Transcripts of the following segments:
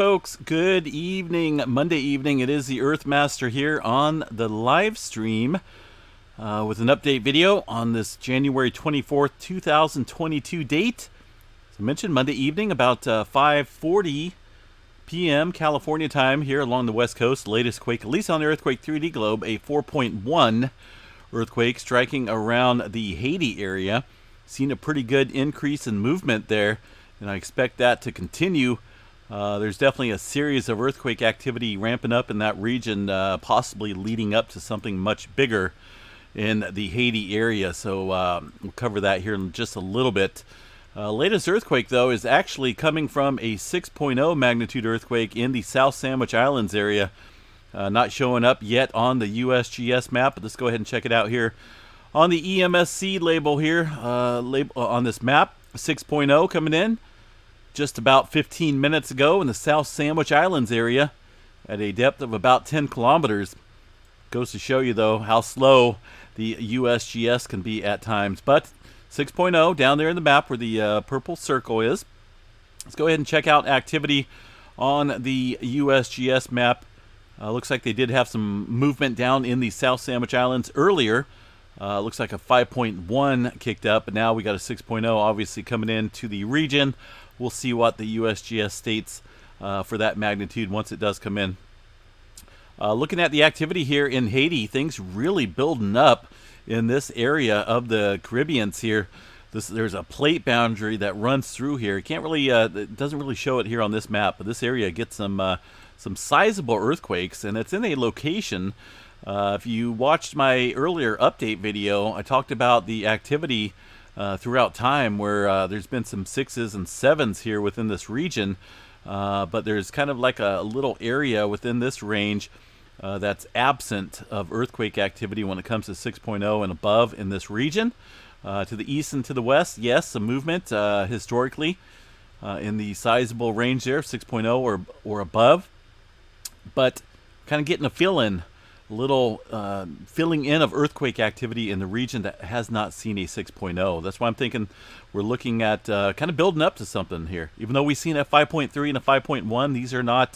Folks, good evening. Monday evening. It is the Earthmaster here on the live stream with an update video on this January 24th, 2022 date. As I mentioned, Monday evening, about 5:40 p.m. California time here along the West Coast. Latest quake, at least on the Earthquake 3D globe, a 4.1 earthquake striking around the Haiti area. Seen a pretty good increase in movement there, and I expect that to continue. There's definitely a series of earthquake activity ramping up in that region, possibly leading up to something much bigger in the Haiti area. So we'll cover that here in just a little bit. Latest earthquake, though, is actually coming from a 6.0 magnitude earthquake in the South Sandwich Islands area. Not showing up yet on the USGS map, but let's go ahead and check it out here. On the EMSC label here, on this map, 6.0 coming in just about 15 minutes ago in the South Sandwich Islands area at a depth of about 10 kilometers. Goes to show you, though, how slow the USGS can be at times. But 6.0 down there in the map where the purple circle is. Let's go ahead and check out activity on the USGS map. Looks like they did have some movement down in the South Sandwich Islands earlier. Looks like a 5.1 kicked up, but now we got a 6.0 obviously coming into the region. We'll see what the USGS states for that magnitude once it does come in. Looking at the activity here in Haiti, things really building up in this area of the Caribbeans here. There's a plate boundary that runs through here. You can't really, it doesn't really show it here on this map, but this area gets some sizable earthquakes, and it's in a location. If you watched my earlier update video, I talked about the activity throughout time where there's been some 6s and 7s here within this region, but there's kind of like a little area within this range that's absent of earthquake activity when it comes to 6.0 and above in this region. To the east and to the west, yes, some movement historically in the sizable range there, 6.0 or above, but kind of getting a little filling in of earthquake activity in the region that has not seen a 6.0. That's why I'm thinking we're looking at kind of building up to something here. Even though we've seen a 5.3 and a 5.1, these are not,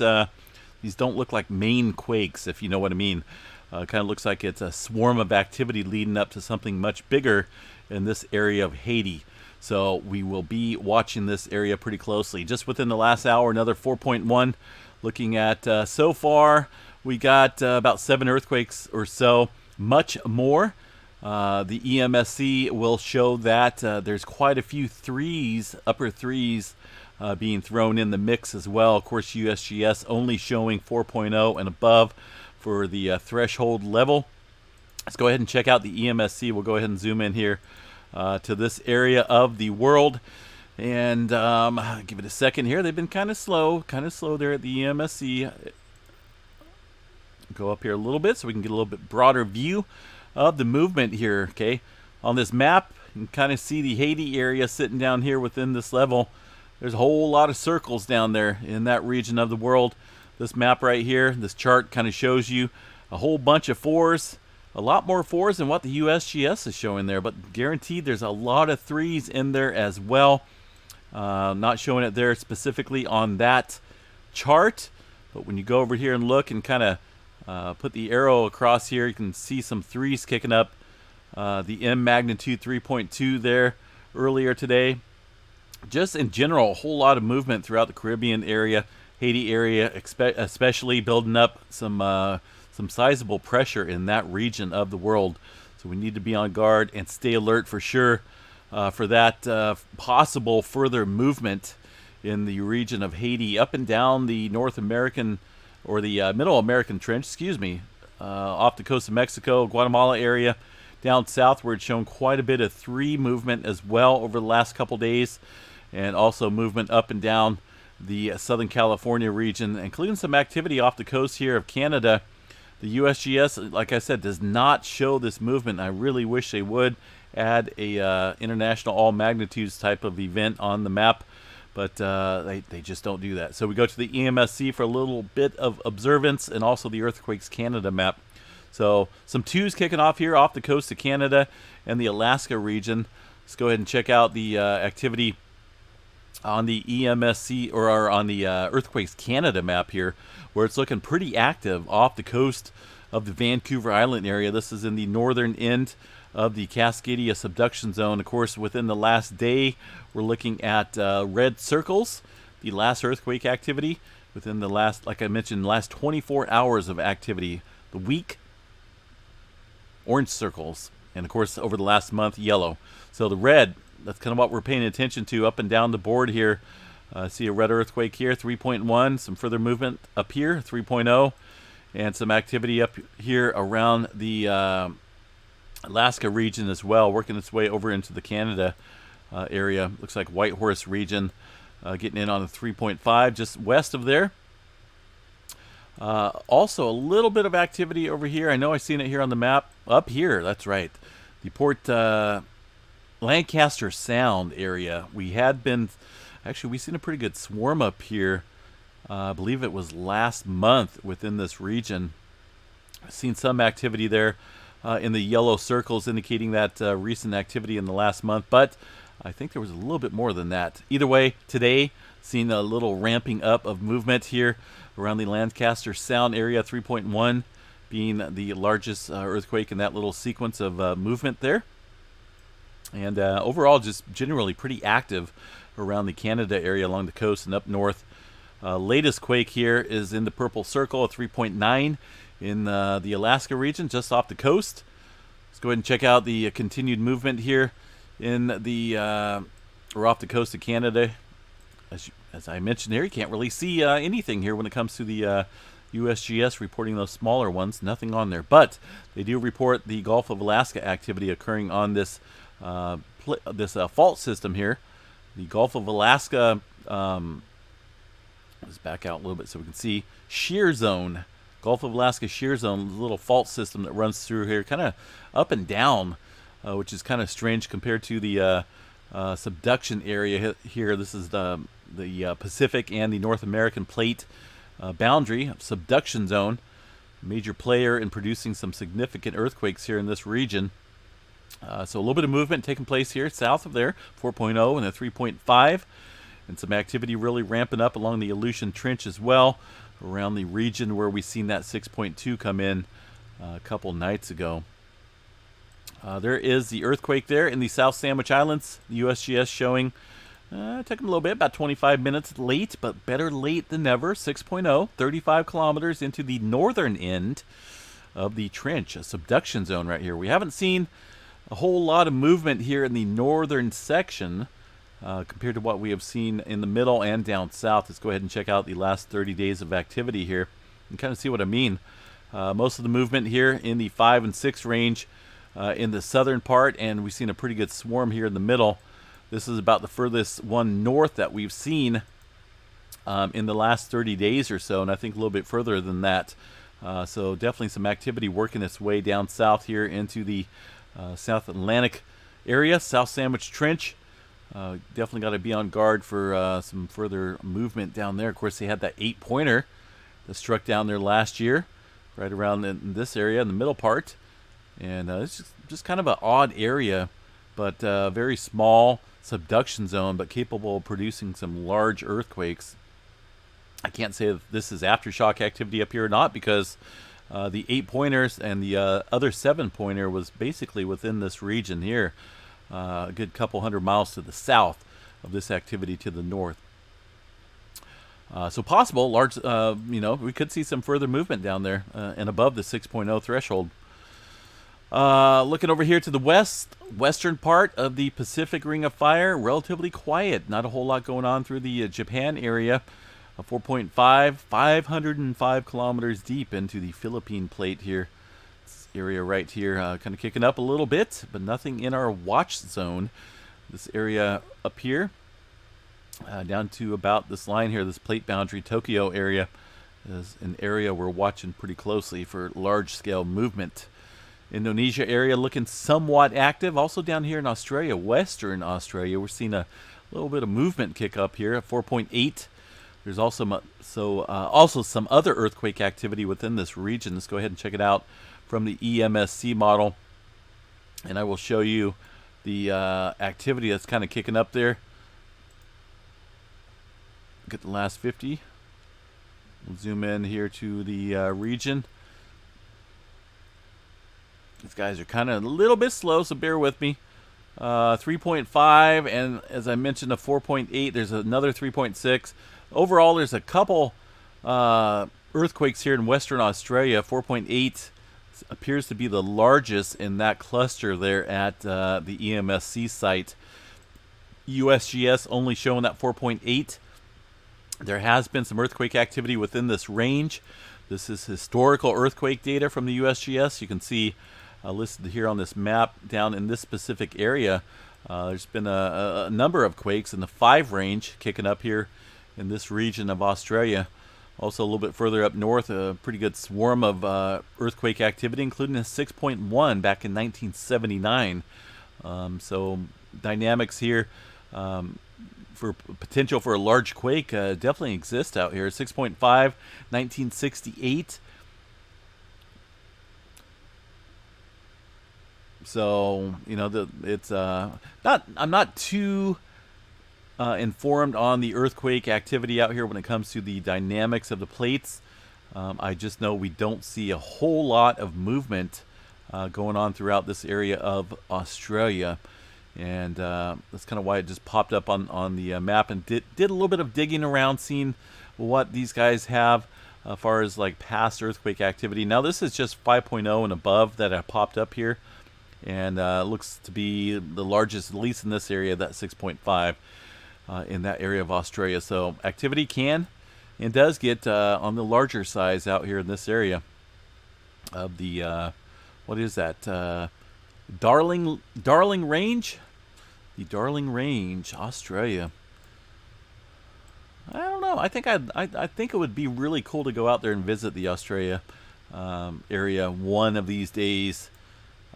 these don't look like main quakes, if you know what I mean. Kind of looks like it's a swarm of activity leading up to something much bigger in this area of Haiti. So we will be watching this area pretty closely. Just within the last hour, another 4.1. Looking at so far, we got about 7 earthquakes or so, much more. The EMSC will show that there's quite a few threes, upper threes, being thrown in the mix as well. Of course, USGS only showing 4.0 and above for the threshold level. Let's go ahead and check out the EMSC. We'll go ahead and zoom in here to this area of the world. And give it a second here. They've been kind of slow there at the EMSC. Go up here a little bit so we can get a little bit broader view of the movement here. Okay, on this map you can kind of see the Haiti area sitting down here within this level. There's a whole lot of circles down there in that region of the world. This map right here, this chart kind of shows you a whole bunch of 4s, a lot more 4s than what the USGS is showing there, but guaranteed there's a lot of 3s in there as well. Not showing it there specifically on that chart, but when you go over here and look and kind of put the arrow across here, you can see some 3s kicking up. The M magnitude 3.2 there earlier today. Just in general, a whole lot of movement throughout the Caribbean area, Haiti area, especially building up some sizable pressure in that region of the world. So we need to be on guard and stay alert for sure for that possible further movement in the region of Haiti, up and down the North American or the Middle American Trench, off the coast of Mexico, Guatemala area, down southward, shown quite a bit of 3 movement as well over the last couple days, and also movement up and down the Southern California region, including some activity off the coast here of Canada. The USGS, like I said, does not show this movement. I really wish they would add a international all magnitudes type of event on the map, but they just don't do that. So we go to the EMSC for a little bit of observance, and also the Earthquakes Canada map. So some 2s kicking off here off the coast of Canada and the Alaska region. Let's go ahead and check out the activity on the EMSC or on the Earthquakes Canada map here, where it's looking pretty active off the coast of the Vancouver Island area. This is in the northern end of the Cascadia subduction zone. Of course, within the last day, we're looking at red circles, the last earthquake activity within the last, like I mentioned, last 24 hours of activity. The week, orange circles, and of course over the last month, yellow. So the red, that's kind of what we're paying attention to up and down the board here. See a red earthquake here, 3.1, some further movement up here, 3.0, and some activity up here around the Alaska region as well, working its way over into the Canada area. Looks like Whitehorse region getting in on a 3.5 just west of there. Also a little bit of activity over here. I know I've seen it here on the map. Up here, that's right. The Port Lancaster Sound area. We've seen a pretty good swarm up here. I believe it was last month within this region. I've seen some activity there in the yellow circles indicating that recent activity in the last month, but I think there was a little bit more than that. Either way, today, seen a little ramping up of movement here around the Lancaster Sound area, 3.1 being the largest earthquake in that little sequence of movement there. And overall, just generally pretty active around the Canada area along the coast and up north. Latest quake here is in the purple circle, a 3.9 in the Alaska region, just off the coast. Let's go ahead and check out the continued movement here in the or off the coast of Canada. As I mentioned here, you can't really see anything here when it comes to the USGS reporting those smaller ones. Nothing on there, but they do report the Gulf of Alaska activity occurring on this fault system here. The Gulf of Alaska. Let's back out a little bit so we can see shear zone. Gulf of Alaska shear zone, little fault system that runs through here, kind of up and down, which is kind of strange compared to the subduction area here. This is the Pacific and the North American plate boundary subduction zone. Major player in producing some significant earthquakes here in this region. So a little bit of movement taking place here south of there, 4.0 and a 3.5. And some activity really ramping up along the Aleutian Trench as well, around the region where we've seen that 6.2 come in a couple nights ago. There is the earthquake there in the South Sandwich Islands. The USGS showing took them a little bit, about 25 minutes late, but better late than never. 6.0, 35 kilometers into the northern end of the trench, a subduction zone right here. We haven't seen a whole lot of movement here in the northern section compared to what we have seen in the middle and down south. Let's go ahead and check out the last 30 days of activity here and kind of see what I mean. Most of the movement here in the 5 and 6 range in the southern part, and we've seen a pretty good swarm here in the middle. This is about the furthest one north that we've seen in the last 30 days or so, and I think a little bit further than that. So definitely some activity working its way down south here into the South Atlantic area, South Sandwich Trench. Definitely got to be on guard for some further movement down there. Of course, they had that 8-pointer that struck down there last year, right around in this area in the middle part. And it's just kind of an odd area, but very small subduction zone, but capable of producing some large earthquakes. I can't say if this is aftershock activity up here or not, because the 8-pointers and the other 7-pointer was basically within this region here. A good couple hundred miles to the south of this activity to the north. So possible, large, we could see some further movement down there and above the 6.0 threshold. Looking over here to the western part of the Pacific Ring of Fire, relatively quiet. Not a whole lot going on through the Japan area. 4.5, 505 kilometers deep into the Philippine plate here. Area right here kind of kicking up a little bit, but nothing in our watch zone. This area up here down to about this line here, this plate boundary Tokyo area, is an area we're watching pretty closely for large scale movement. Indonesia area looking somewhat active. Also down here in Australia, Western Australia, we're seeing a little bit of movement kick up here at 4.8. There's also also some other earthquake activity within this region. Let's go ahead and check it out from the EMSC model, and I will show you the activity that's kind of kicking up there. Get the last 50. We'll zoom in here to the region. These guys are kind of a little bit slow, so bear with me. 3.5, and as I mentioned, a 4.8. There's another 3.6. Overall, there's a couple earthquakes here in Western Australia. 4.8 appears to be the largest in that cluster there at the EMSC site. USGS only showing that 4.8. There has been some earthquake activity within this range. This is historical earthquake data from the USGS. You can see listed here on this map down in this specific area. There's been a number of quakes in the 5 range kicking up here in this region of Australia. Also a little bit further up north, a pretty good swarm of earthquake activity, including a 6.1 back in 1979. So dynamics here for potential for a large quake definitely exists out here. 6.5, 1968. So you know, it's not. I'm not too informed on the earthquake activity out here when it comes to the dynamics of the plates. I just know we don't see a whole lot of movement going on throughout this area of Australia, and that's kind of why it just popped up on the map, and did a little bit of digging around, seeing what these guys have as far as like past earthquake activity. Now this is just 5.0 and above that have popped up here, and looks to be the largest, at least in this area, that 6.5 in that area of Australia. So activity can and does get on the larger size out here in this area of the what is that, Darling Range, the Darling Range, Australia. I don't know. I think I think it would be really cool to go out there and visit the Australia area one of these days.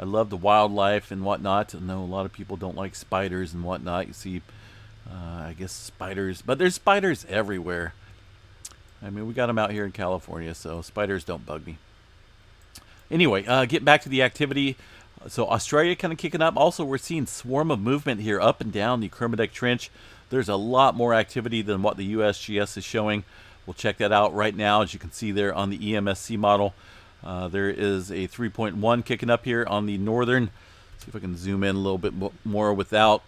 I love the wildlife and whatnot. I know a lot of people don't like spiders and whatnot. You see, I guess spiders, but there's spiders everywhere. I mean, we got them out here in California, so spiders don't bug me. Anyway, getting back to the activity. So Australia kind of kicking up. Also, we're seeing swarm of movement here up and down the Kermadec Trench. There's a lot more activity than what the USGS is showing. We'll check that out right now. As you can see there on the EMSC model, there is a 3.1 kicking up here on the northern. See if I can zoom in a little bit more without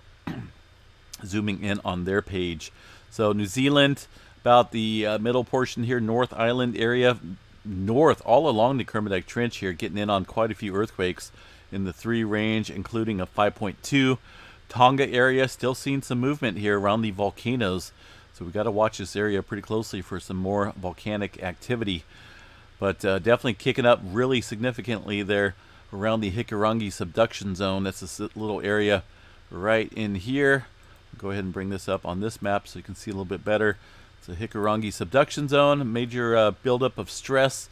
zooming in on their page. So New Zealand, about the middle portion here, North Island area, north all along the Kermadec Trench here, getting in on quite a few earthquakes in the 3 range, including a 5.2. Tonga area, still seeing some movement here around the volcanoes. So we got to watch this area pretty closely for some more volcanic activity. But definitely kicking up really significantly there around the Hikurangi subduction zone. That's this little area right in here. Go ahead and bring this up on this map so you can see a little bit better. It's a Hikurangi subduction zone, major buildup of stress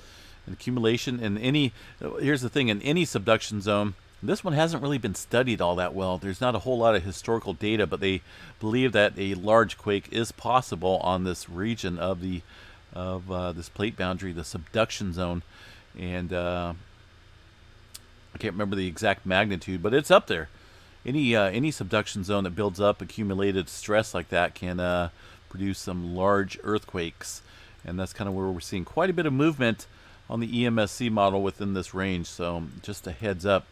and accumulation in any. Here's the thing: in any subduction zone, this one hasn't really been studied all that well. There's not a whole lot of historical data, but they believe that a large quake is possible on this region of the this plate boundary, the subduction zone, and I can't remember the exact magnitude, but it's up there. Any subduction zone that builds up accumulated stress like that can produce some large earthquakes, and that's kind of where we're seeing quite a bit of movement on the EMSC model within this range. So just a heads up.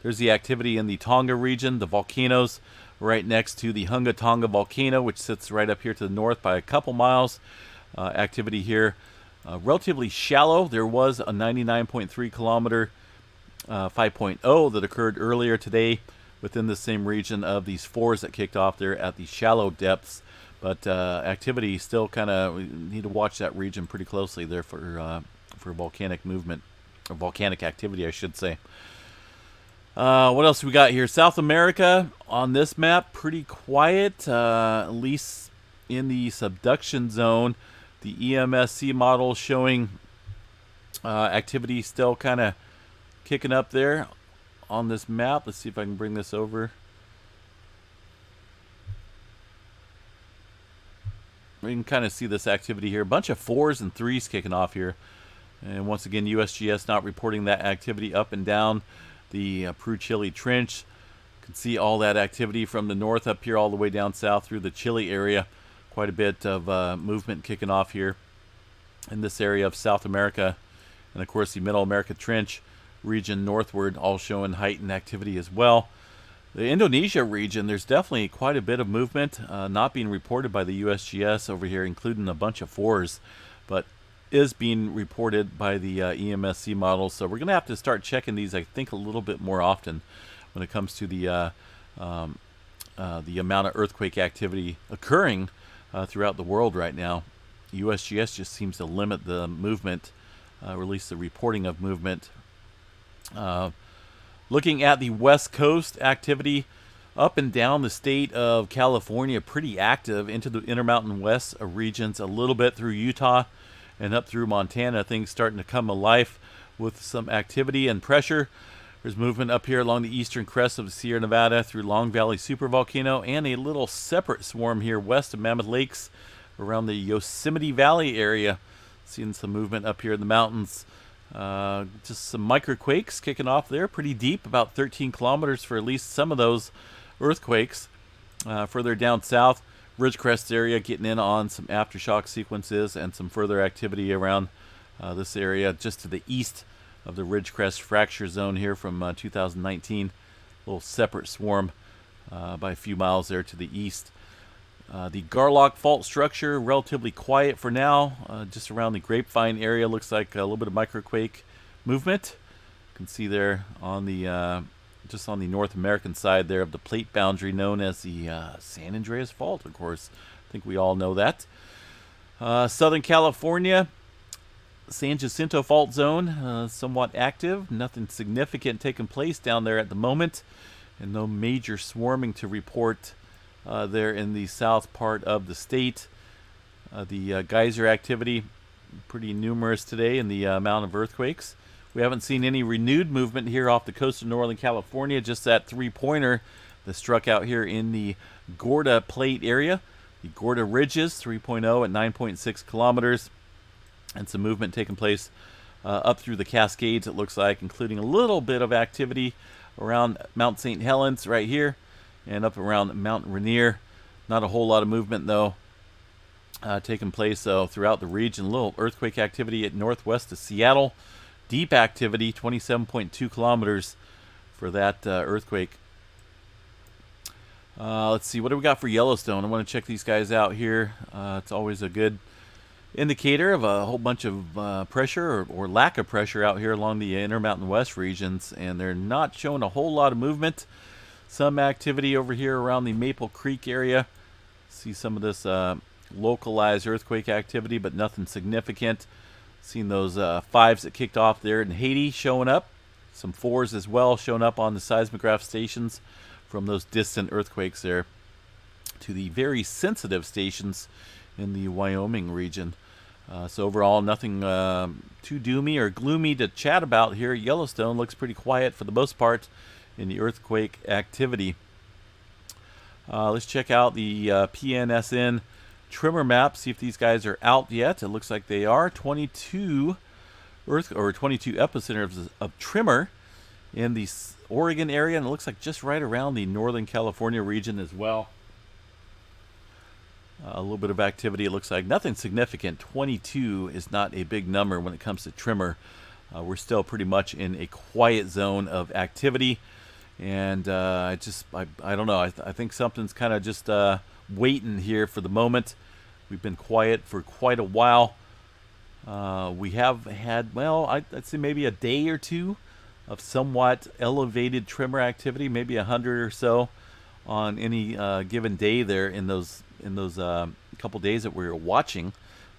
There's the activity in the Tonga region, the volcanoes right next to the Hunga Tonga volcano, which sits right up here to the north by a couple miles. Activity here, relatively shallow. There was a 99.3 kilometer 5.0 that occurred earlier today within the same region of these 4s that kicked off there at the shallow depths. But activity still kind of, we need to watch that region pretty closely there for volcanic movement, or volcanic activity, I should say. What else we got here? South America on this map, pretty quiet, at least in the subduction zone. The EMSC model showing activity still kind of kicking up there on this map. Let's see if I can bring this over. We can kind of see this activity here. A bunch of 4s and 3s kicking off here. And once again, USGS not reporting that activity up and down the Peru-Chile Trench. You can see all that activity from the north up here all the way down south through the Chile area. quite a bit of movement kicking off here in this area of South America. And of course the Middle America Trench region northward all showing heightened activity as well. The Indonesia region, there's definitely quite a bit of movement not being reported by the USGS over here, including a bunch of fours, but is being reported by the EMSC models. So we're going to have to start checking these, I think, a little bit more often when it comes to the amount of earthquake activity occurring throughout the world right now. USGS just seems to limit the movement, or at least the reporting of movement. Looking at the West Coast activity, up and down the state of California, pretty active into the Intermountain West regions, a little bit through Utah and up through Montana. Things starting to come alive with some activity and pressure. There's movement up here along the eastern crest of the Sierra Nevada through Long Valley Supervolcano, and a little separate swarm here west of Mammoth Lakes around the Yosemite Valley area. Seeing some movement up here in the mountains. Just some microquakes kicking off there, pretty deep, about 13 kilometers for at least some of those earthquakes. Further down south, Ridgecrest area getting in on some aftershock sequences and some further activity around this area just to the east of the Ridgecrest fracture zone here from 2019. A little separate swarm by a few miles there to the east. The Garlock fault structure, relatively quiet for now. Just around the Grapevine area, looks like a little bit of microquake movement. You can see there on the just on the North American side there of the plate boundary known as the San Andreas Fault, of course. I think we all know that. Southern California, San Jacinto Fault Zone, somewhat active. Nothing significant taking place down there at the moment, and no major swarming to report there in the south part of the state. The geyser activity, pretty numerous today in the amount of earthquakes. We haven't seen any renewed movement here off the coast of Northern California, just that three-pointer that struck out here in the Gorda Plate area. The Gorda Ridges, 3.0 at 9.6 kilometers. And some movement taking place up through the Cascades, it looks like, including a little bit of activity around Mount St. Helens right here and up around Mount Rainier. Not a whole lot of movement, though, taking place throughout the region. A little earthquake activity at northwest of Seattle. Deep activity, 27.2 kilometers for that earthquake. Let's see, what do we got for Yellowstone? I want to check these guys out here. It's always a good indicator of a whole bunch of pressure or lack of pressure out here along the Intermountain West regions, and they're not showing a whole lot of movement. Some activity over here around the Maple Creek area. See some of this localized earthquake activity, but nothing significant. Seen those fives that kicked off there in Haiti showing up. Some fours as well showing up on the seismograph stations from those distant earthquakes there to the very sensitive stations in the Wyoming region. So overall, nothing too doomy or gloomy to chat about here. Yellowstone looks pretty quiet for the most part in the earthquake activity. Let's check out the PNSN tremor map, see if these guys are out yet. It looks like they are. 22 epicenters of tremor in the Oregon area, and it looks like just right around the Northern California region as well. A little bit of activity, it looks like. Nothing significant. 22 is not a big number when it comes to tremor. We're still pretty much in a quiet zone of activity, and I don't know. I think something's kind of just waiting here for the moment. We've been quiet for quite a while. We have had, well, I'd say maybe a day or two of somewhat elevated tremor activity, maybe 100 or so on any given day there in those couple days that we were watching.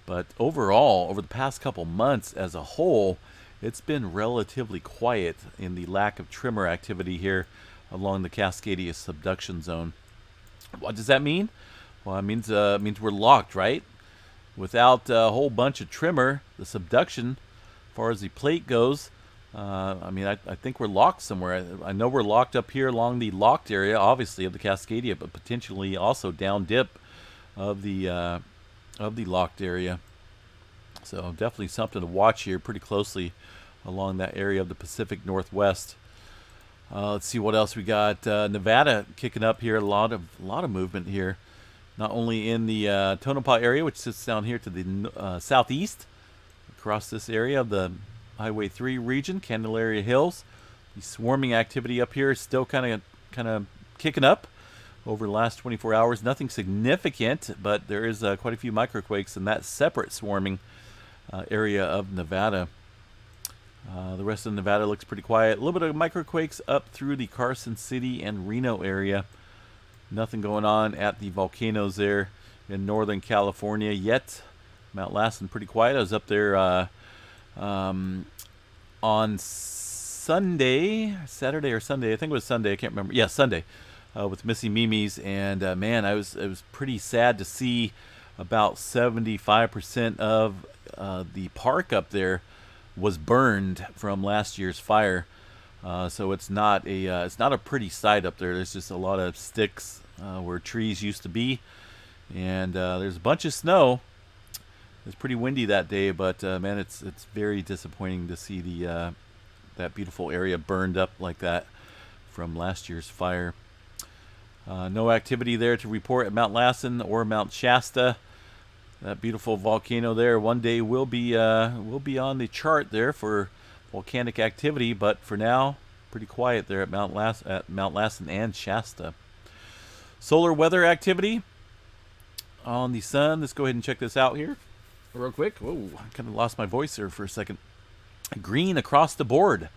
But overall, over the past couple months as a whole, it's been relatively quiet in the lack of tremor activity here along the Cascadia subduction zone. What does that mean? Well, it means we're locked, right? Without a whole bunch of tremor, the subduction, as far as the plate goes, I think we're locked somewhere. I know we're locked up here along the locked area, obviously, of the Cascadia, but potentially also down dip of the locked area. So definitely something to watch here pretty closely along that area of the Pacific Northwest. Let's see what else we got. Nevada kicking up here. A lot of movement here. not only in the Tonopah area, which sits down here to the southeast, across this area of the Highway 3 region, Candelaria Hills. The swarming activity up here is still kind of kicking up over the last 24 hours. Nothing significant, but there is quite a few microquakes in that separate swarming area of Nevada. The rest of Nevada looks pretty quiet. A little bit of microquakes up through the Carson City and Reno area. Nothing going on at the volcanoes there in Northern California yet. Mount Lassen pretty quiet. I was up there on Saturday or Sunday. I think it was Sunday. I can't remember. Yeah, Sunday, with Missy Mimi's, and man, it was pretty sad to see about 75% of the park up there was burned from last year's fire. So it's not a pretty sight up there. There's just a lot of sticks where trees used to be, and there's a bunch of snow. It's pretty windy that day, but man, it's very disappointing to see the that beautiful area burned up like that from last year's fire. No activity there to report at Mount Lassen or Mount Shasta. That beautiful volcano there one day will be on the chart there for volcanic activity, but for now, pretty quiet there at Mount Lassen and Shasta. Solar weather activity on the sun. Let's go ahead and check this out here real quick. Whoa, I kind of lost my voice there for a second. Green across the board.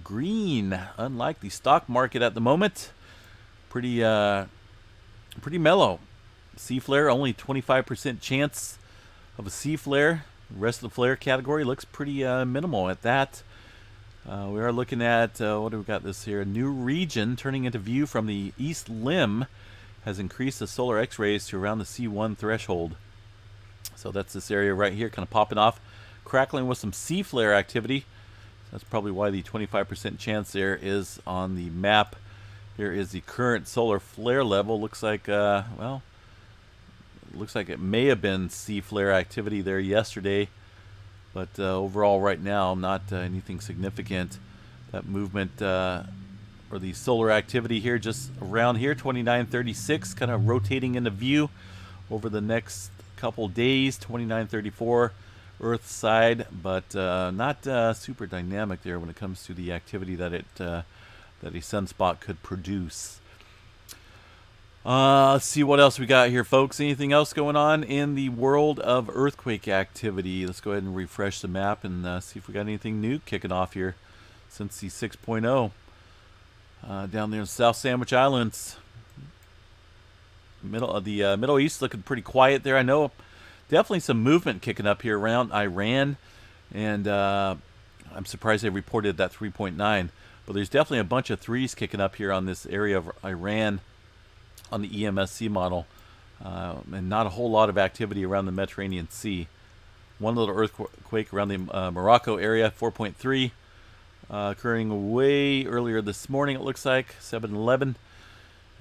Green, unlike the stock market at the moment. Pretty mellow. C flare, only 25% chance of a C flare. The rest of the flare category looks pretty minimal at that. We are looking at, what do we got this here? A new region turning into view from the east limb has increased the solar X-rays to around the C1 threshold. So that's this area right here kind of popping off, crackling with some C flare activity. That's probably why the 25% chance there is on the map. Here is the current solar flare level. Looks like, well, looks like it may have been C flare activity there yesterday, but overall right now not anything significant. That movement or the solar activity here just around here, 2936, kind of rotating into view over the next couple days. 2934 Earth side, but not super dynamic there when it comes to the activity that that a sunspot could produce. Let's see what else we got here, folks. Anything else going on in the world of earthquake activity? Let's go ahead and refresh the map and see if we got anything new kicking off here since the 6.0 down there in South Sandwich Islands. Middle of the Middle East looking pretty quiet there. I know definitely some movement kicking up here around Iran, and I'm surprised they reported that 3.9, but there's definitely a bunch of threes kicking up here on this area of Iran on the EMSC model, and not a whole lot of activity around the Mediterranean Sea. One little earthquake around the Morocco area, 4.3, occurring way earlier this morning, it looks like, 7:11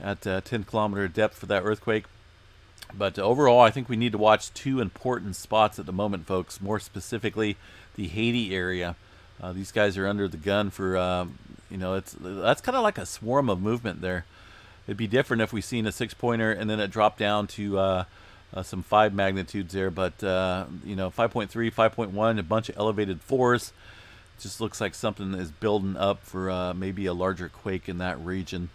at 10 kilometer depth for that earthquake. But overall, I think we need to watch two important spots at the moment, folks, more specifically the Haiti area. These guys are under the gun for, that's kind of like a swarm of movement there. It'd be different if we seen a 6-pointer and then it dropped down to some 5 magnitudes there. But, 5.3, 5.1, a bunch of elevated 4s. Just looks like something is building up for maybe a larger quake in that region.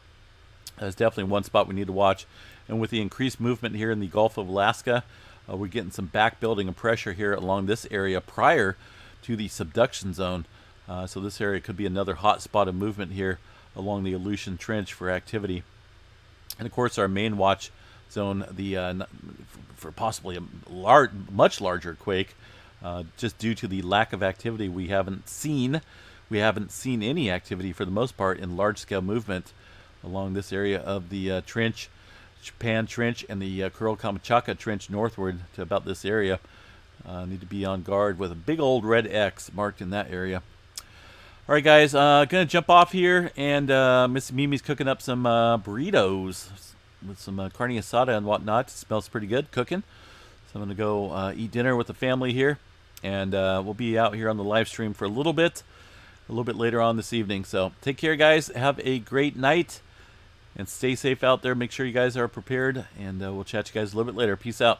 That's definitely one spot we need to watch. And with the increased movement here in the Gulf of Alaska, we're getting some back building of pressure here along this area prior to the subduction zone. So this area could be another hot spot of movement here along the Aleutian Trench for activity. And of course, our main watch zone, for possibly a much larger quake, just due to the lack of activity we haven't seen. We haven't seen any activity for the most part in large-scale movement along this area of the trench, Japan Trench, and the Kuril-Kamchatka Trench northward to about this area. Need to be on guard with a big old red X marked in that area. All right, guys, gonna jump off here, and Miss Mimi's cooking up some burritos with some carne asada and whatnot. It smells pretty good cooking. So I'm gonna go eat dinner with the family here, and we'll be out here on the live stream for a little bit later on this evening. So take care, guys. Have a great night, And stay safe out there. Make sure you guys are prepared. And we'll chat to you guys a little bit later. Peace out.